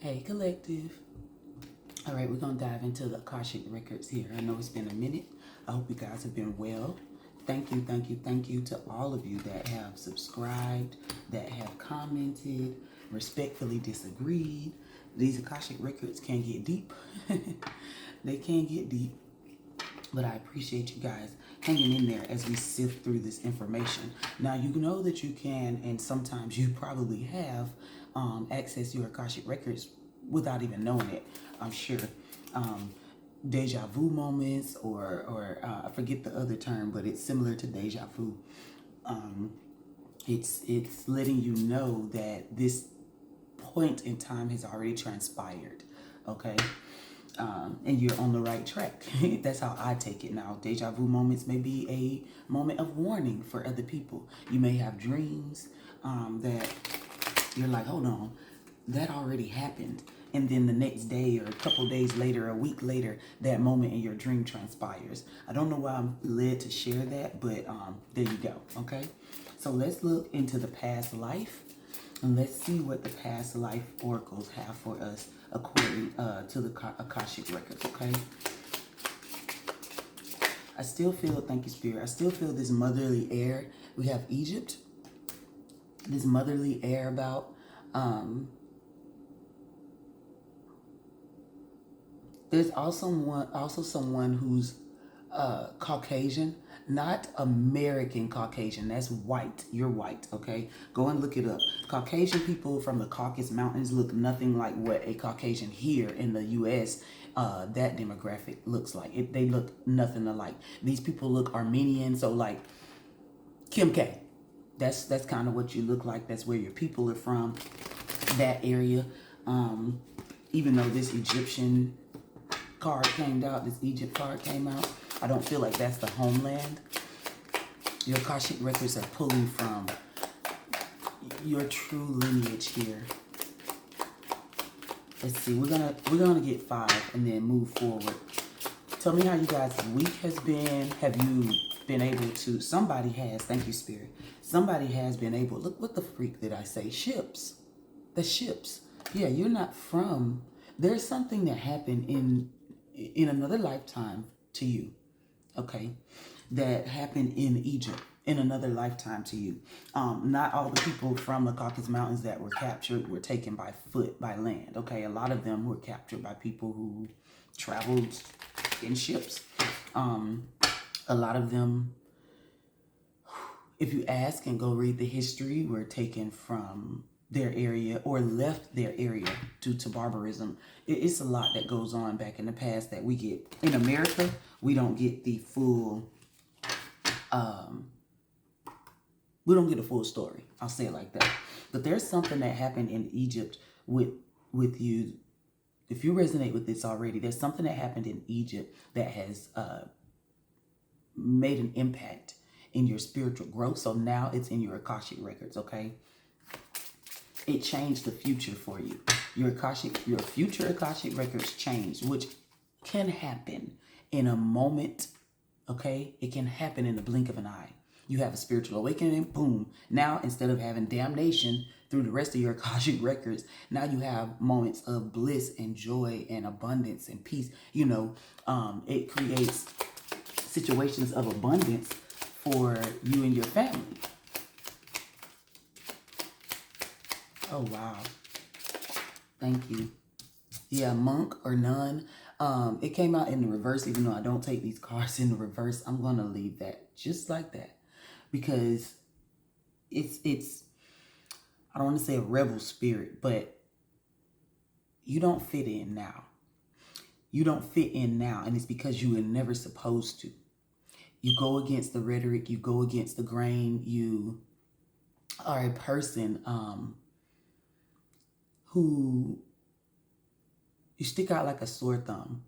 Hey, collective. All right, we're going to dive into the Akashic records here. I know it's been a minute. I hope you guys have been well. Thank you, thank you, thank you to all of you that have subscribed, that have commented, respectfully disagreed. These Akashic records can get deep. They can get deep. But I appreciate you guys hanging in there as we sift through this information. Now, you know that you can, and sometimes you probably have, access your Akashic records without even knowing it. I'm sure. Deja vu moments, or I forget the other term, but it's similar to deja vu. It's letting you know that this point in time has already transpired. Okay. And you're on the right track. That's how I take it now. Deja vu moments may be a moment of warning for other people. You may have dreams that you're like, hold on, that already happened. And then the next day or a couple days later, a week later, that moment in your dream transpires. I don't know why I'm led to share that, but there you go, okay? So let's look into the past life. And let's see what the past life oracles have for us according to the Akashic records, okay? I still feel, thank you, Spirit, I still feel this motherly air. We have Egypt, this motherly air about. There's also someone who's Caucasian, not American Caucasian. That's white. You're white, okay? Go and look it up. Caucasian people from the Caucasus Mountains look nothing like what a Caucasian here in the U.S., that demographic looks like. They look nothing alike. These people look Armenian, so like Kim K. That's kind of what you look like. That's where your people are from, that area. Even though this Egyptian card came out, this Egypt card came out, I don't feel like that's the homeland. Your Akashic records are pulling from your true lineage here. Let's see, we're gonna get 5 and then move forward. Tell me how you guys' week has been. Have you been able to, somebody has, thank you, Spirit. Somebody has been able, look, what the freak did I say? Ships. The ships. Yeah, you're not from, there's something that happened in another lifetime to you, okay, that happened in Egypt in another lifetime to you. Not all the people from the Caucasus Mountains that were captured were taken by foot, by land, okay? A lot of them were captured by people who traveled in ships. A lot of them, if you ask and go read the history, were taken from their area or left their area due to barbarism. It's a lot that goes on back in the past that we get. In America, we don't get the full, we don't get a full story. I'll say it like that. But there's something that happened in Egypt with you. If you resonate with this already, there's something that happened in Egypt that has made an impact in your spiritual growth. So now it's in your Akashic records, okay? It changed the future for you. Your future Akashic records changed, which can happen in a moment, okay? It can happen in the blink of an eye. You have a spiritual awakening, boom. Now, instead of having damnation through the rest of your Akashic records, now you have moments of bliss and joy and abundance and peace. You know, it creates situations of abundance for you and your family. Oh, wow. Thank you. Yeah, monk or nun. It came out in the reverse, even though I don't take these cards in the reverse. I'm going to leave that just like that because it's I don't want to say a rebel spirit, but you don't fit in now. You don't fit in now, and it's because you were never supposed to. You go against the rhetoric. You go against the grain. You are a person who you stick out like a sore thumb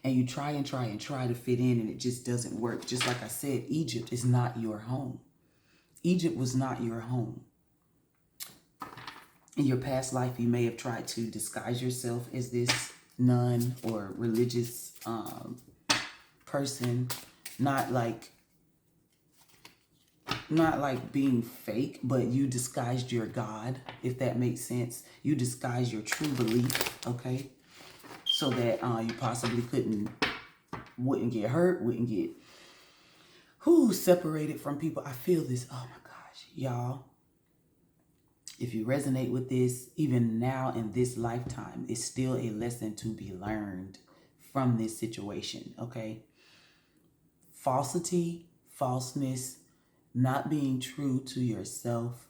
and you try and try and try to fit in and it just doesn't work. Just like I said, Egypt is not your home. Egypt was not your home. In your past life, you may have tried to disguise yourself as this nun or religious not like being fake, but you disguised your God, if that makes sense. You disguised your true belief, okay? So that you possibly wouldn't get hurt, wouldn't get separated from people. I feel this. Oh my gosh, y'all. If you resonate with this, even now in this lifetime, it's still a lesson to be learned from this situation, okay? Falsity, falseness, not being true to yourself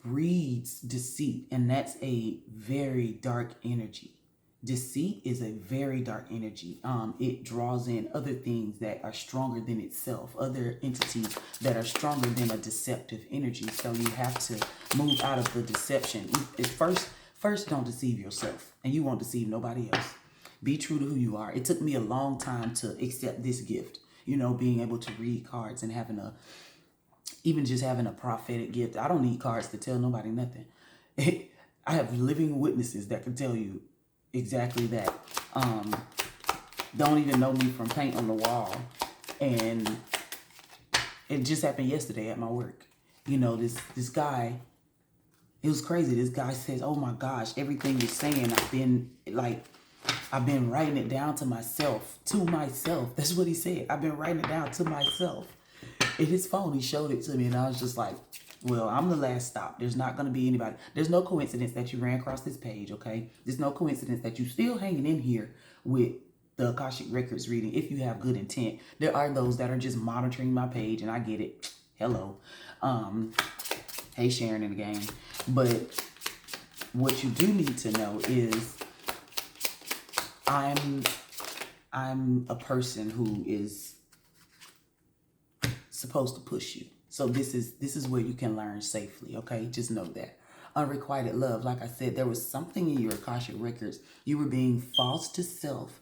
breeds deceit, and that's a very dark energy. Deceit is a very dark energy. It draws in other things that are stronger than itself, other entities that are stronger than a deceptive energy. So you have to move out of the deception. First, don't deceive yourself, and you won't deceive nobody else. Be true to who you are. It took me a long time to accept this gift, you know, being able to read cards and even just having a prophetic gift. I don't need cards to tell nobody nothing. I have living witnesses that can tell you exactly that. Don't even know me from paint on the wall. And it just happened yesterday at my work. You know, this guy, it was crazy. This guy says, oh my gosh, everything you're saying, I've been writing it down to myself. That's what he said. I've been writing it down to myself. In his phone, he showed it to me, and I was just like, well, I'm the last stop. There's not going to be anybody. There's no coincidence that you ran across this page, okay? There's no coincidence that you still hanging in here with the Akashic Records reading if you have good intent. There are those that are just monitoring my page, and I get it. Hello. Hey, Sharon in the game. But what you do need to know is I'm a person who is supposed to push you. So this is where you can learn safely, okay? Just know that. Unrequited love, like I said, there was something in your Akashic Records. You were being false to self.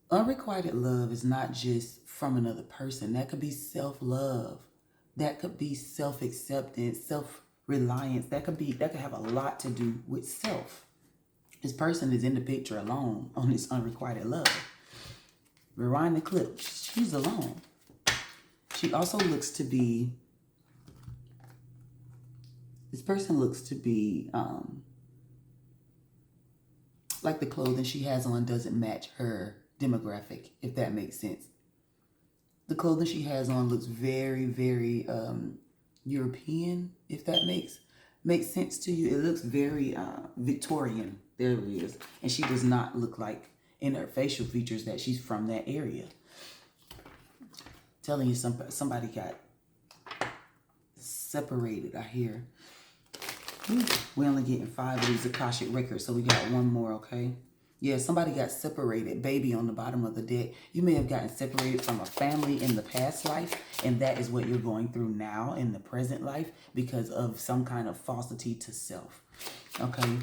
Unrequited love is not just from another person. That could be self-love. That could be self-acceptance, self-reliance. That could have a lot to do with self. This person is in the picture alone on this unrequited love. Rewind the clip. She's alone. She also looks to be, this person looks to be, like the clothing she has on doesn't match her demographic, if that makes sense. The clothing she has on looks very, very European, if that makes sense to you. It looks very Victorian. There it is. And she does not look like, in her facial features, that she's from that area. Telling you somebody got separated, I hear. We're only getting 5 of these Akashic Records, so we got one more, okay? Yeah, somebody got separated. Baby on the bottom of the deck. You may have gotten separated from a family in the past life, and that is what you're going through now in the present life because of some kind of falsity to self, okay?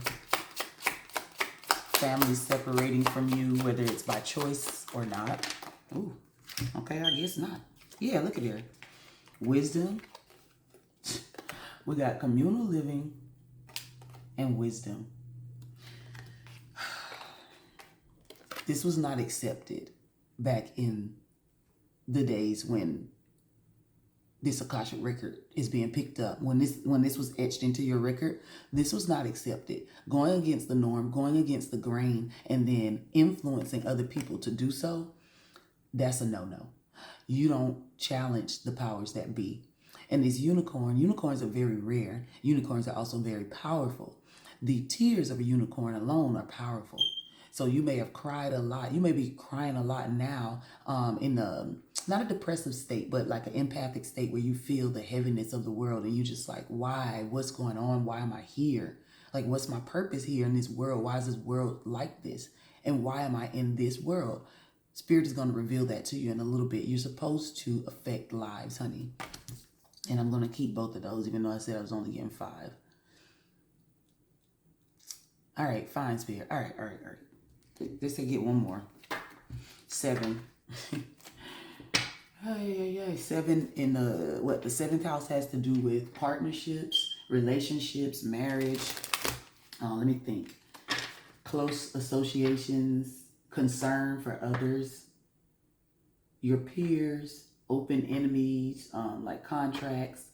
Family separating from you, whether it's by choice or not. Ooh, okay, I guess not. Yeah, look at here. Wisdom. We got communal living and wisdom. This was not accepted back in the days when this Akashic record is being picked up. When this was etched into your record, this was not accepted. Going against the norm, going against the grain, and then influencing other people to do so, that's a no-no. You don't challenge the powers that be. And this unicorns are very rare. Unicorns are also very powerful. The tears of a unicorn alone are powerful. So you may have cried a lot. You may be crying a lot now in not a depressive state, but like an empathic state where you feel the heaviness of the world and you just like, why? What's going on? Why am I here? Like, what's my purpose here in this world? Why is this world like this? And why am I in this world? Spirit is going to reveal that to you in a little bit. You're supposed to affect lives, honey. And I'm going to keep both of those, even though I said I was only getting 5. All right, fine, Spirit. All right. Let's say get one more. 7. 7 in the 7th house has to do with partnerships, relationships, marriage. Let me think. Close associations, concern for others, your peers, open enemies, like contracts,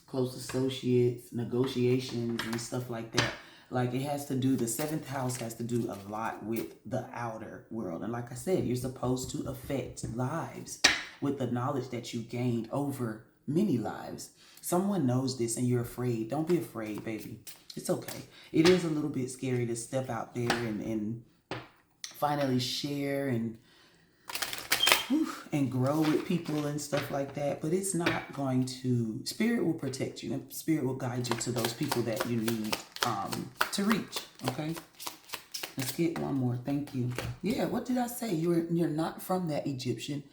close associates, negotiations, and stuff like that. Like it has to do, the seventh house has to do a lot with the outer world. And like I said, you're supposed to affect lives with the knowledge that you gained over many lives. Someone knows this and you're afraid. Don't be afraid, baby. It's okay. It is a little bit scary to step out there and finally share and grow with people and stuff like that. But it's not going to, Spirit will protect you and Spirit will guide you to those people that you need to reach. Okay, let's get one more. Thank you. Yeah, what did I say? You're not from that Egyptian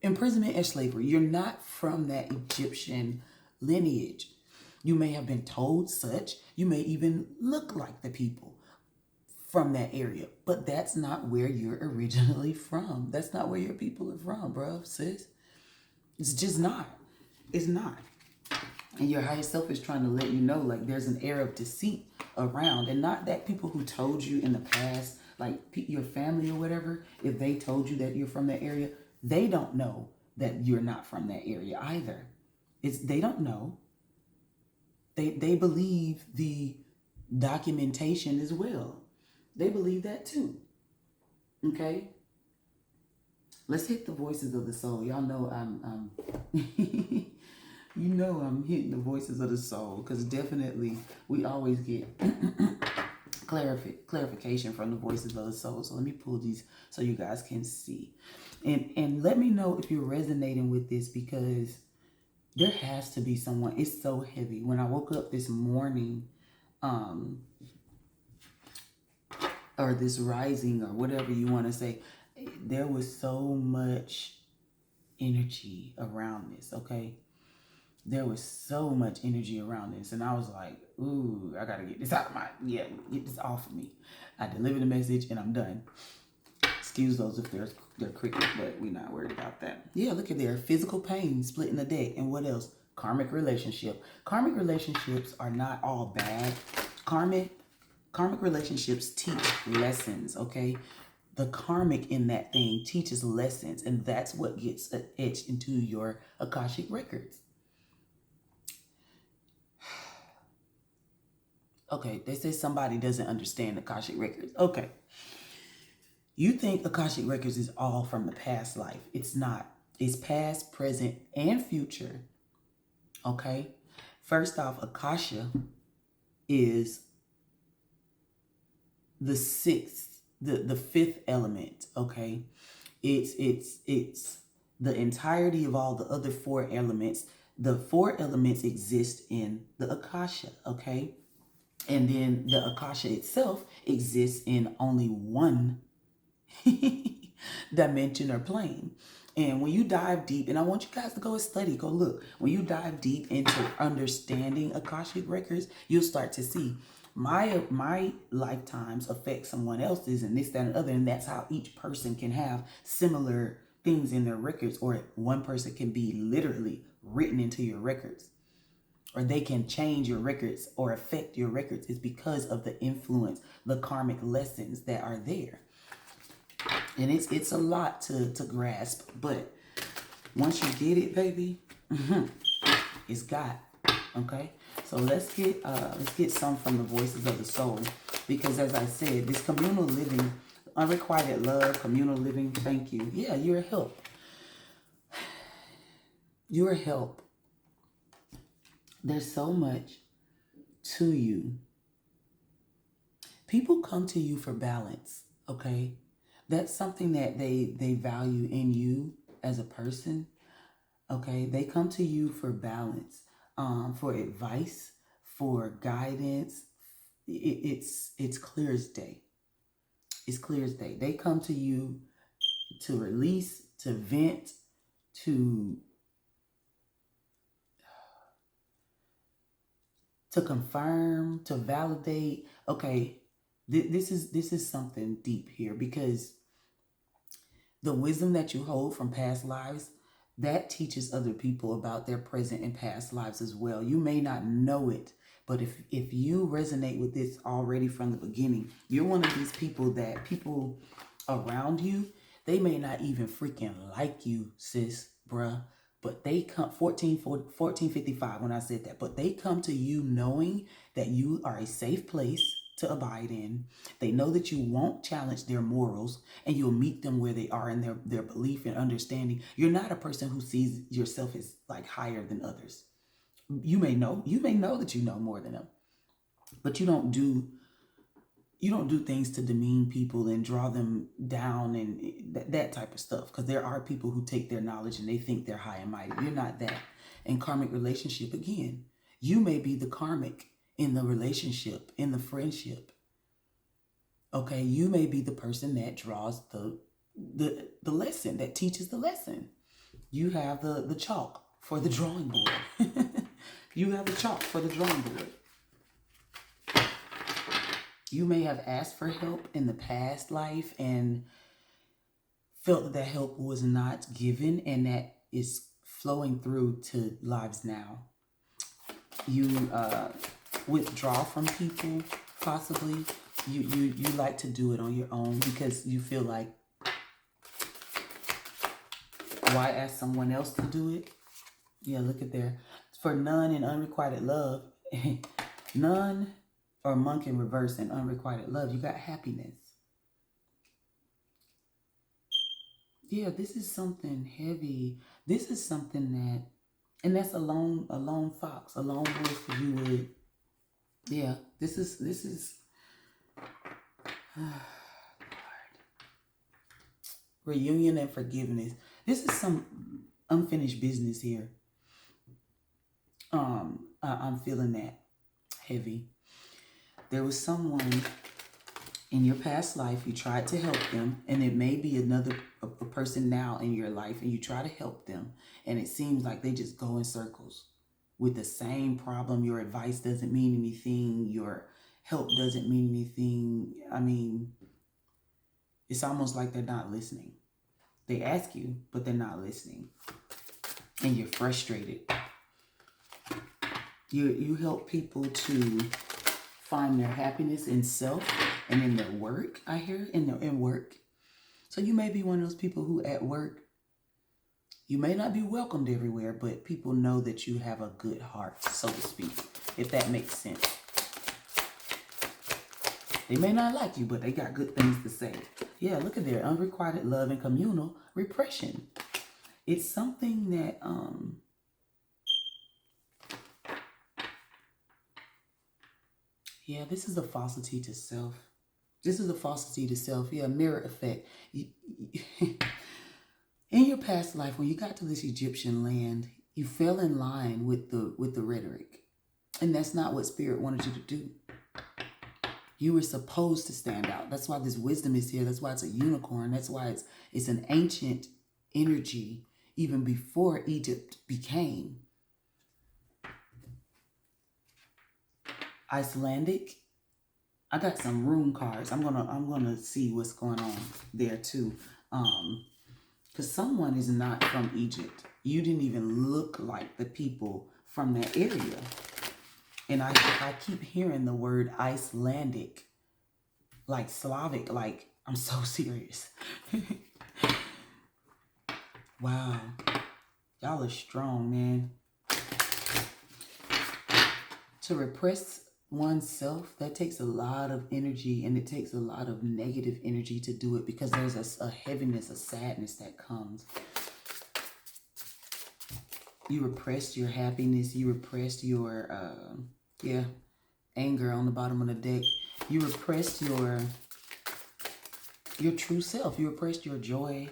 imprisonment and slavery. You're not from that Egyptian lineage. You may have been told such. You may even look like the people from that area, but that's not where you're originally from. That's not where your people are from, bro, sis. It's just not. It's not. And your higher self is trying to let you know, like, there's an air of deceit around. And not that people who told you in the past, like your family or whatever, if they told you that you're from that area, they don't know that you're not from that area either. They don't know. They believe the documentation as well. They believe that too. Okay? Let's hit the voices of the soul. Y'all know I'm you know I'm hitting the voices of the soul, because definitely we always get clarification from the voices of the soul. So let me pull these so you guys can see. And let me know if you're resonating with this, because there has to be someone. It's so heavy. When I woke up this morning, or this rising, or whatever you want to say, there was so much energy around this, okay? There was so much energy around this. And I was like, ooh, I got to get this out of get this off of me. I delivered the message and I'm done. Excuse those if they're cricket, but we're not worried about that. Yeah, look at there. Physical pain, splitting the deck. And what else? Karmic relationship. Karmic relationships are not all bad. Karmic relationships teach lessons, okay? The karmic in that thing teaches lessons, and that's what gets etched into your Akashic records. Okay, they say somebody doesn't understand Akashic records. Okay. You think Akashic records is all from the past life. It's not. It's past, present, and future. Okay? First off, Akasha is the sixth, the fifth element, okay? It's the entirety of all the other four elements. The four elements exist in the Akasha, okay? And then the Akasha itself exists in only one dimension or plane. And when you dive deep, and I want you guys to go and study, go look. When you dive deep into understanding Akashic records, you'll start to see my lifetimes affect someone else's, and this, that, and other. And that's how each person can have similar things in their records, or one person can be literally written into your records, or they can change your records or affect your records. It's because of the influence, the karmic lessons that are there. And it's a lot to grasp, but once you get it, baby, it's got. Okay, so let's get some from the voices of the soul, because as I said, this communal living, unrequited love, communal living. Thank you. Yeah, you're a help. You're a help. There's so much to you. People come to you for balance. Okay. That's something that they value in you as a person. Okay, they come to you for balance, for advice, for guidance. It's clear as day. It's clear as day. They come to you to release, to vent, to confirm, to validate. Okay, this is something deep here, because the wisdom that you hold from past lives, that teaches other people about their present and past lives as well. You may not know it, but if you resonate with this already from the beginning, you're one of these people that people around you, They may not even freaking like you, sis, bruh. But they come 1455 when I said that. But they come to you knowing that you are a safe place to abide in. They know that you won't challenge their morals and you'll meet them where they are in their belief and understanding. You're not a person who sees yourself as like higher than others. You may know that you know more than them, but you don't do things to demean people and draw them down and that type of stuff. Because there are people who take their knowledge and they think they're high and mighty. You're not that. In karmic relationship, again, you may be the karmic in the relationship, in the friendship. Okay, you may be the person that draws the lesson, that teaches the lesson. You have the chalk for the drawing board. You have the chalk for the drawing board. You may have asked for help in the past life and felt that help was not given, and that is flowing through to lives now. You withdraw from people, possibly. You like to do it on your own because you feel like, why ask someone else to do it? Yeah, look at there. For none in unrequited love, none or monk in reverse and unrequited love, you got happiness. Yeah, this is something heavy. This is something that, and that's a lone fox, a lone wolf. You would, yeah. This is. Lord. Reunion and forgiveness. This is some unfinished business here. I'm feeling that heavy. There was someone in your past life, you tried to help them, and it may be a person now in your life, and you try to help them, and it seems like they just go in circles with the same problem. Your advice doesn't mean anything. Your help doesn't mean anything. I mean, it's almost like they're not listening. They ask you, but they're not listening. And you're frustrated. You help people to find their happiness in self and in their work, I hear, in work. So you may be one of those people who at work, you may not be welcomed everywhere, but people know that you have a good heart, so to speak, if that makes sense. They may not like you, but they got good things to say. Yeah, look at there. Unrequited love and communal repression. It's something that, yeah, this is a falsity to self. This is a falsity to self. Yeah, mirror effect. In your past life, when you got to this Egyptian land, you fell in line with the rhetoric. And that's not what Spirit wanted you to do. You were supposed to stand out. That's why this wisdom is here. That's why it's a unicorn. That's why it's an ancient energy, even before Egypt became Icelandic. I got some rune cards. I'm gonna see what's going on there too. Because someone is not from Egypt. You didn't even look like the people from that area. And I keep hearing the word Icelandic, like Slavic, like I'm so serious. Wow. Y'all are strong, man. To repress oneself, that takes a lot of energy, and it takes a lot of negative energy to do it, because there's a heaviness, a sadness that comes. You repressed your happiness. You repressed your, anger on the bottom of the deck. You repressed your true self. You repressed your joy.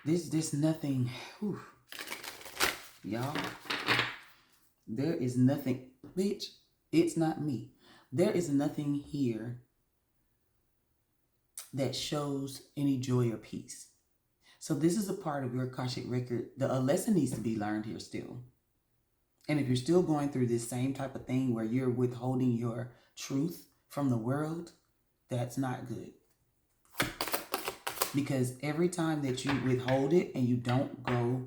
There's nothing, whew, y'all. There is nothing, bitch. It's not me. There is nothing here that shows any joy or peace. So this is a part of your Akashic record. A lesson needs to be learned here still. And if you're still going through this same type of thing where you're withholding your truth from the world, that's not good. Because every time that you withhold it and you don't go,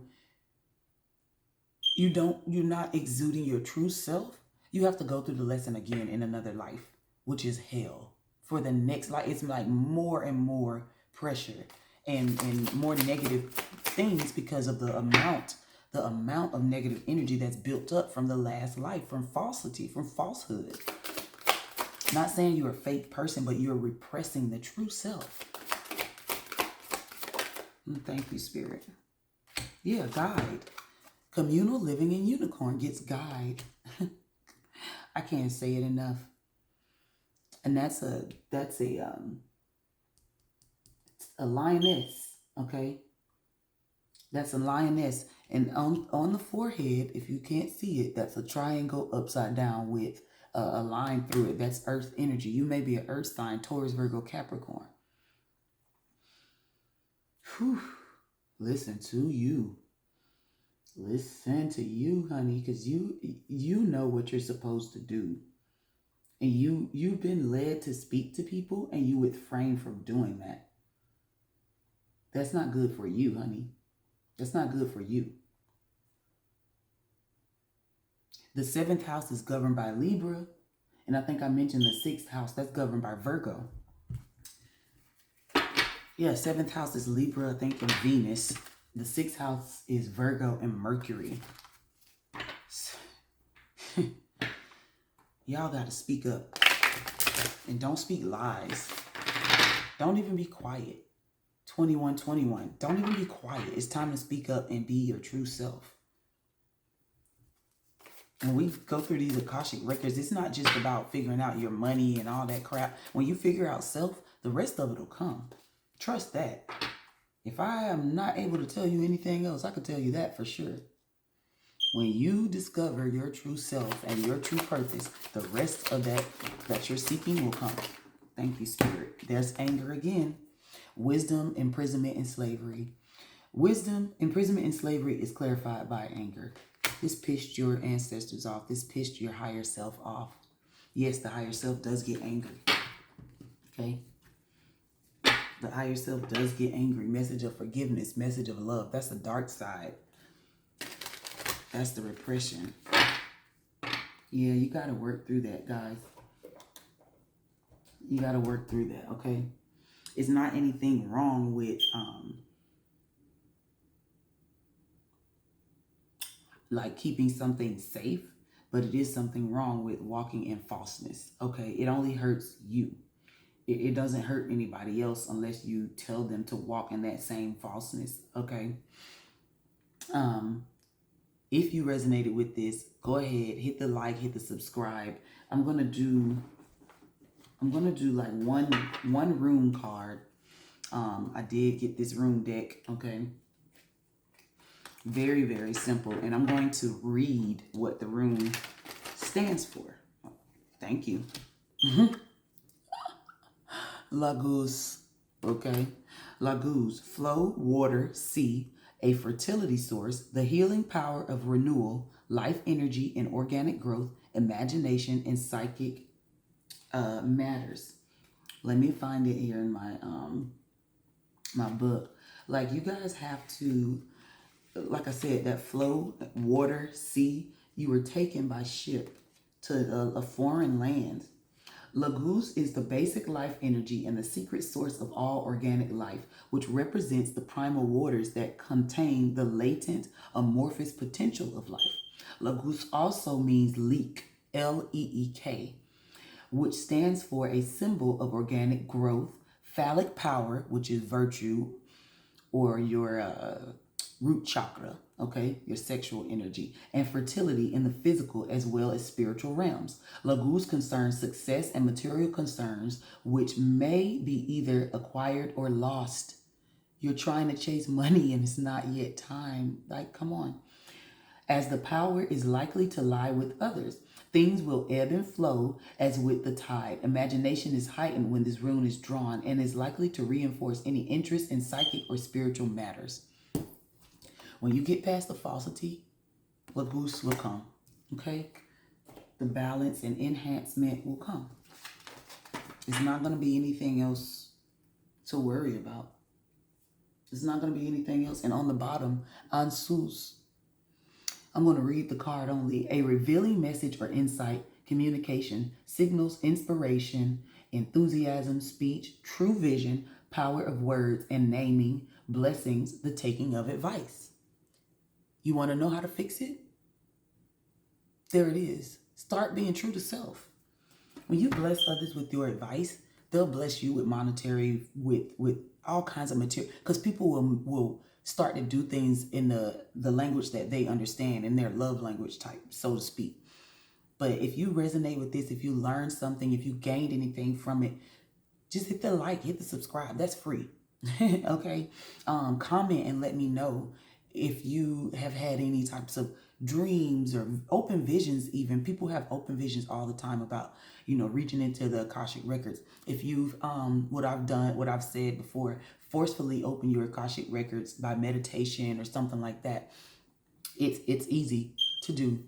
you're not exuding your true self, you have to go through the lesson again in another life, which is hell. For the next life, it's like more and more pressure. and more negative things because of the amount of negative energy that's built up from the last life, from falsity, from falsehood. Not saying you're a fake person, but you're repressing the true self. Thank you, Spirit. Yeah, guide. Communal living in unicorn gets guide. I can't say it enough. And that's a lioness, okay? That's a lioness. And on the forehead, if you can't see it, that's a triangle upside down with a line through it. That's earth energy. You may be an earth sign, Taurus, Virgo, Capricorn. Whew. Listen to you. Listen to you, honey, because you know what you're supposed to do. And you've been led to speak to people, and you refrain from doing that. That's not good for you, honey. That's not good for you. The 7th house is governed by Libra. And I think I mentioned the 6th house, that's governed by Virgo. Yeah, 7th house is Libra, I think, and Venus. The 6th house is Virgo and Mercury. Y'all got to speak up. And don't speak lies. Don't even be quiet. 2121. Don't even be quiet. It's time to speak up and be your true self. When we go through these Akashic records, it's not just about figuring out your money and all that crap. When you figure out self, the rest of it will come. Trust that. If I am not able to tell you anything else, I can tell you that for sure. When you discover your true self and your true purpose, the rest of that you're seeking will come. Thank you, Spirit. There's anger again. Wisdom, imprisonment, and slavery. Wisdom, imprisonment, and slavery is clarified by anger. This pissed your ancestors off. This pissed your higher self off. Yes, the higher self does get angry. Okay? The higher self does get angry. Message of forgiveness, message of love. That's the dark side. That's the repression. Yeah, you got to work through that, guys. You got to work through that, okay? It's not anything wrong with like keeping something safe, but it is something wrong with walking in falseness, okay? It only hurts you. It doesn't hurt anybody else unless you tell them to walk in that same falseness, okay? If you resonated with this, go ahead, hit the like, hit the subscribe. I'm gonna do like one room card. I did get this room deck, okay? Very, very simple. And I'm going to read what the rune stands for. Thank you. Laguz, okay? Laguz, flow, water, sea, a fertility source, the healing power of renewal, life energy and organic growth, imagination and psychic matters. Let me find it here in my my book. Like, you guys have to, like I said, that flow, water, sea, you were taken by ship to a foreign land. Laguz is the basic life energy and the secret source of all organic life, which represents the primal waters that contain the latent amorphous potential of life. Laguz also means leek, L-E-E-K, which stands for a symbol of organic growth, phallic power, which is virtue, or your root chakra, okay, your sexual energy, and fertility in the physical as well as spiritual realms. Laguz concerns success and material concerns, which may be either acquired or lost. You're trying to chase money and it's not yet time. Like, come on. As the power is likely to lie with others, things will ebb and flow as with the tide. Imagination is heightened when this rune is drawn and is likely to reinforce any interest in psychic or spiritual matters. When you get past the falsity, Laguz will come, okay? The balance and enhancement will come. It's not going to be anything else to worry about. It's not going to be anything else. And on the bottom, Ansus, I'm going to read the card only. A revealing message or insight, communication, signals, inspiration, enthusiasm, speech, true vision, Power of words and naming blessings, the taking of advice. You want to know how to fix it? There it is. Start being true to self. When you bless others with your advice, they'll bless you with monetary, with all kinds of material. Because people will start to do things in the language that they understand, in their love language type, so to speak. But if you resonate with this, if you learned something, if you gained anything from it, just hit the like, hit the subscribe. That's free. Okay. Comment and let me know if you have had any types of dreams or open visions. Even people have open visions all the time about, reaching into the Akashic records. If you've what I've said before, forcefully open your Akashic records by meditation or something like that. It's easy to do.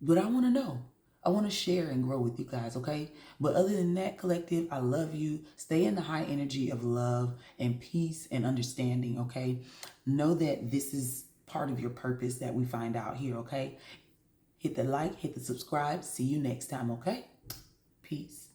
But I want to know. I want to share and grow with you guys, okay? But other than that, collective, I love you. Stay in the high energy of love and peace and understanding, okay? Know that this is part of your purpose that we find out here, okay? Hit the like, hit the subscribe. See you next time, okay? Peace.